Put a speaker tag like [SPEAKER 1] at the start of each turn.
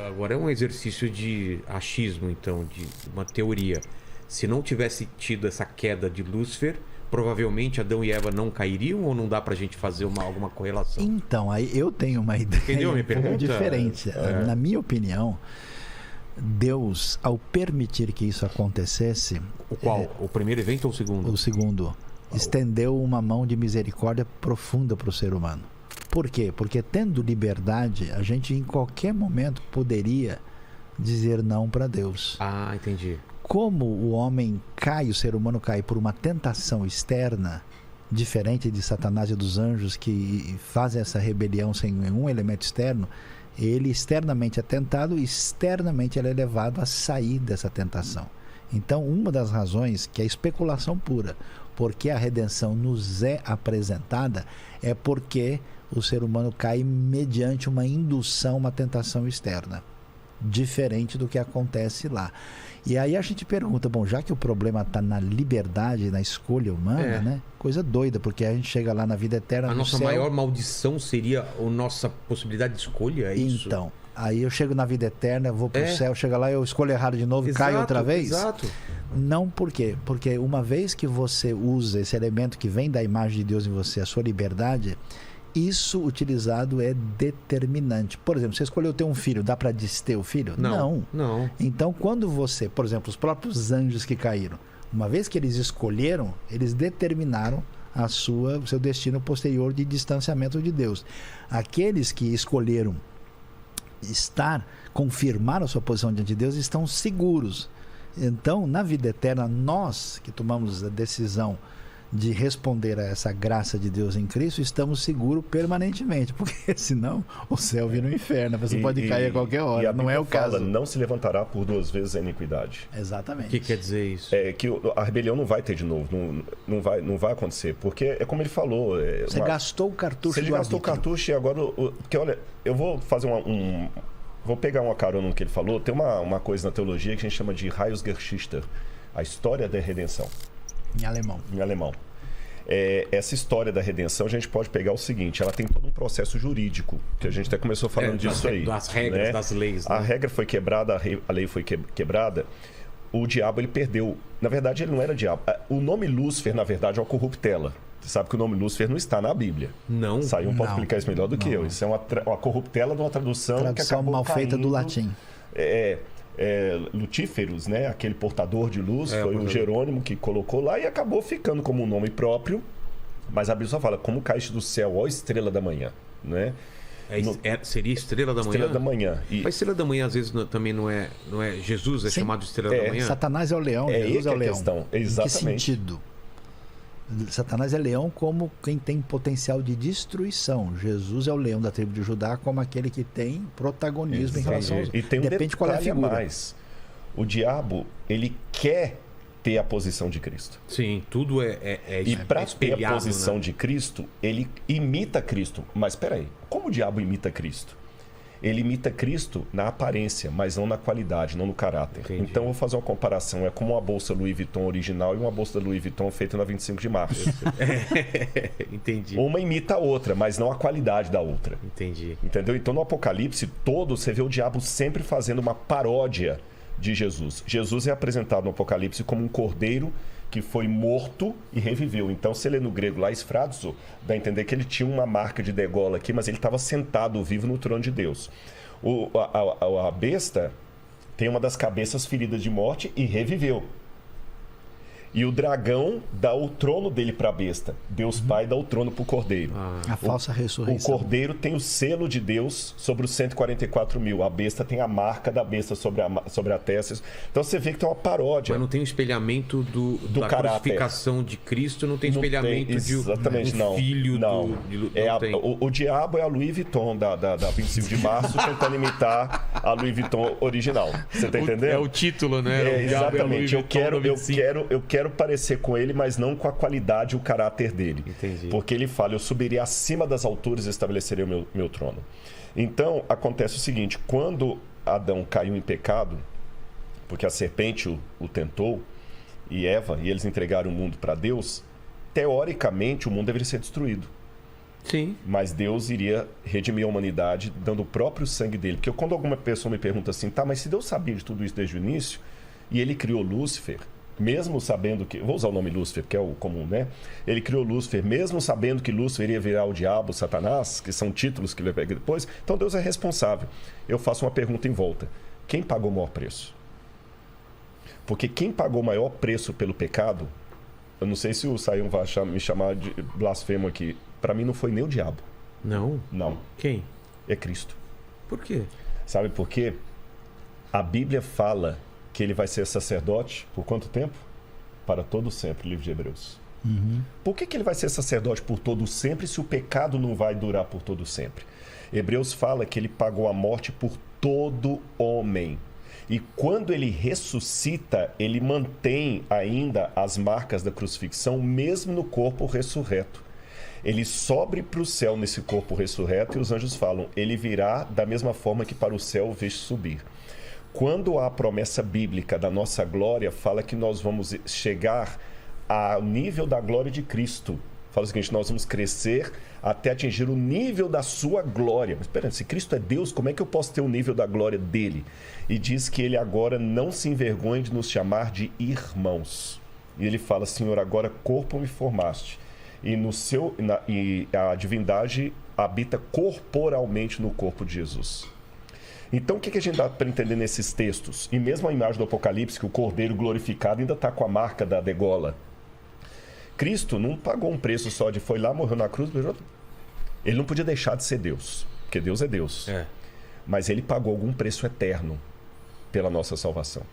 [SPEAKER 1] agora é um exercício de achismo, então, de uma teoria. Se não tivesse tido essa queda de Lúcifer, provavelmente Adão e Eva não cairiam, ou não dá pra gente fazer alguma correlação?
[SPEAKER 2] Então, aí eu tenho uma ideia
[SPEAKER 1] Entendeu a minha pergunta?
[SPEAKER 2] diferente. Na minha opinião, Deus, ao permitir que isso acontecesse...
[SPEAKER 1] O qual? O primeiro evento ou o segundo?
[SPEAKER 2] O segundo. Estendeu uma mão de misericórdia profunda para o ser humano. Por quê? Porque tendo liberdade, a gente em qualquer momento poderia dizer não para Deus.
[SPEAKER 1] Ah, entendi.
[SPEAKER 2] Como o homem cai, o ser humano cai por uma tentação externa, diferente de Satanás e dos anjos que fazem essa rebelião sem nenhum elemento externo, ele externamente é tentado e externamente ele é levado a sair dessa tentação. Então, uma das razões, que é especulação pura, porque a redenção nos é apresentada, é porque o ser humano cai mediante uma indução, uma tentação externa, diferente do que acontece lá. E aí a gente pergunta, bom, já que o problema está na liberdade, na escolha humana, né? Coisa doida, porque a gente chega lá na vida eterna,
[SPEAKER 1] a
[SPEAKER 2] no
[SPEAKER 1] nossa
[SPEAKER 2] céu...
[SPEAKER 1] maior maldição seria a nossa possibilidade de escolha, é isso?
[SPEAKER 2] Então, aí eu chego na vida eterna, vou pro céu, chego lá, eu escolho errado de novo, caio outra vez?
[SPEAKER 1] Exato.
[SPEAKER 2] Não, por quê? Porque uma vez que você usa esse elemento que vem da imagem de Deus em você, a sua liberdade, isso utilizado é determinante. Por exemplo, você escolheu ter um filho, dá para dester o filho?
[SPEAKER 1] Não.
[SPEAKER 2] Então, quando você, por exemplo, os próprios anjos que caíram, uma vez que eles escolheram, eles determinaram o seu destino posterior de distanciamento de Deus. Aqueles que escolheram confirmar a sua posição diante de Deus, estão seguros. Então, na vida eterna, nós que tomamos a decisão de responder a essa graça de Deus em Cristo, estamos seguros permanentemente, porque senão o céu vira um inferno, você pode cair a qualquer hora, não é o caso.
[SPEAKER 3] Não se levantará por 2 vezes a iniquidade.
[SPEAKER 2] Exatamente.
[SPEAKER 1] O que quer dizer isso?
[SPEAKER 3] É que a rebelião não vai ter de novo, não vai acontecer, porque é como ele falou...
[SPEAKER 2] Você gastou o cartucho do
[SPEAKER 3] Você gastou o cartucho e agora... Porque olha, eu vou fazer vou pegar uma carona no que ele falou. Tem uma coisa na teologia que a gente chama de Heilsgeschichte, a história da redenção.
[SPEAKER 2] Em alemão.
[SPEAKER 3] Essa história da redenção, a gente pode pegar o seguinte: ela tem todo um processo jurídico, que a gente até começou falando disso aí.
[SPEAKER 1] Das regras, né? Das leis. Né?
[SPEAKER 3] A regra foi quebrada, a lei foi quebrada. O diabo, ele perdeu. Na verdade, ele não era diabo. O nome Lúcifer, na verdade, é uma corruptela. Você sabe que o nome Lúcifer não está na Bíblia.
[SPEAKER 1] Não.
[SPEAKER 3] Saiu pode explicar isso melhor do que eu. Isso é uma corruptela de uma tradução que acabou
[SPEAKER 2] mal feita
[SPEAKER 3] caindo,
[SPEAKER 2] do latim.
[SPEAKER 3] Lutíferos, né? Aquele portador de luz, foi o Jerônimo que colocou lá e acabou ficando como um nome próprio. Mas a Bíblia só fala, como caíste do céu, ó estrela da manhã, né?
[SPEAKER 1] Seria estrela da manhã?
[SPEAKER 3] Estrela da manhã.
[SPEAKER 1] Mas estrela da manhã às vezes também não é Jesus, é chamado estrela da manhã?
[SPEAKER 2] Satanás é o leão, Jesus é o leão.
[SPEAKER 3] Questão. Exatamente.
[SPEAKER 2] Em que sentido? Satanás é leão como quem tem potencial de destruição. Jesus é o leão da tribo de Judá como aquele que tem protagonismo em relação aos...
[SPEAKER 3] E tem
[SPEAKER 2] Depende qual é a figura.
[SPEAKER 3] Mais. O diabo, ele quer ter a posição de Cristo.
[SPEAKER 1] Sim, tudo
[SPEAKER 3] e para ter a posição,
[SPEAKER 1] né?
[SPEAKER 3] de Cristo, ele imita Cristo. Mas espera aí, como o diabo imita Cristo? Ele imita Cristo na aparência, mas não na qualidade, não no caráter.
[SPEAKER 1] Entendi.
[SPEAKER 3] Então, eu vou fazer uma comparação. É como uma bolsa Louis Vuitton original e uma bolsa Louis Vuitton feita na 25 de março.
[SPEAKER 1] Entendi.
[SPEAKER 3] Uma imita a outra, mas não a qualidade da outra.
[SPEAKER 1] Entendi.
[SPEAKER 3] Entendeu? Então, no Apocalipse todo, você vê o diabo sempre fazendo uma paródia de Jesus. Jesus é apresentado no Apocalipse como um cordeiro que foi morto e reviveu. Então, se ele é no grego lá, esfrazo, dá a entender que ele tinha uma marca de degola aqui, mas ele estava sentado vivo no trono de Deus. A besta tem uma das cabeças feridas de morte e reviveu. E o dragão dá o trono dele para a besta. Deus Pai dá o trono para o cordeiro.
[SPEAKER 2] A falsa ressurreição.
[SPEAKER 3] O cordeiro tem o selo de Deus sobre os 144 mil. A besta tem a marca da besta sobre a testa. Então você vê que tem uma paródia.
[SPEAKER 1] Mas não tem um espelhamento da crucificação de Cristo, não tem espelhamento de um filho
[SPEAKER 3] não.
[SPEAKER 1] Não.
[SPEAKER 3] O diabo é a Louis Vuitton da 25 de março tentando imitar a Louis Vuitton original. Você tá entendendo?
[SPEAKER 1] É o título, né?
[SPEAKER 3] Exatamente. Eu quero parecer com ele, mas não com a qualidade e o caráter dele.
[SPEAKER 1] Entendi.
[SPEAKER 3] Porque ele fala, eu subiria acima das alturas e estabelecerei o meu trono. Então, acontece o seguinte, quando Adão caiu em pecado, porque a serpente o tentou, e Eva, e eles entregaram o mundo para Deus, teoricamente o mundo deveria ser destruído.
[SPEAKER 1] Sim.
[SPEAKER 3] Mas Deus iria redimir a humanidade dando o próprio sangue dele. Porque quando alguma pessoa me pergunta assim, tá, mas se Deus sabia de tudo isso desde o início, e ele criou Lúcifer, mesmo sabendo que... Vou usar o nome Lúcifer, que é o comum, né? Ele criou Lúcifer, mesmo sabendo que Lúcifer iria virar o diabo, Satanás, que são títulos que ele vai pegar depois. Então Deus é responsável. Eu faço uma pergunta em volta. Quem pagou o maior preço? Porque quem pagou o maior preço pelo pecado... Eu não sei se o Sayão vai me chamar de blasfemo aqui. Para mim não foi nem o diabo.
[SPEAKER 1] Não?
[SPEAKER 3] Não.
[SPEAKER 1] Quem?
[SPEAKER 3] É Cristo.
[SPEAKER 1] Por quê?
[SPEAKER 3] Sabe por quê? A Bíblia fala que ele vai ser sacerdote por quanto tempo? Para todo sempre, livro de Hebreus. Por que ele vai ser sacerdote por todo sempre se o pecado não vai durar por todo sempre? Hebreus fala que ele pagou a morte por todo homem. E quando ele ressuscita, ele mantém ainda as marcas da crucifixão, mesmo no corpo ressurreto. Ele sobe para o céu nesse corpo ressurreto e os anjos falam, ele virá da mesma forma que para o céu o vejo subir. Quando há a promessa bíblica da nossa glória, fala que nós vamos chegar ao nível da glória de Cristo. Fala o seguinte, nós vamos crescer até atingir o nível da sua glória. Mas espera, se Cristo é Deus, como é que eu posso ter o nível da glória dele? E diz que ele agora não se envergonha de nos chamar de irmãos. E ele fala, Senhor, agora corpo me formaste. E a divindade habita corporalmente no corpo de Jesus. Então, o que a gente dá para entender nesses textos? E mesmo a imagem do Apocalipse, que o Cordeiro glorificado ainda está com a marca da degola. Cristo não pagou um preço só de foi lá, morreu na cruz. Ele não podia deixar de ser Deus, porque Deus é Deus. Mas ele pagou algum preço eterno pela nossa salvação.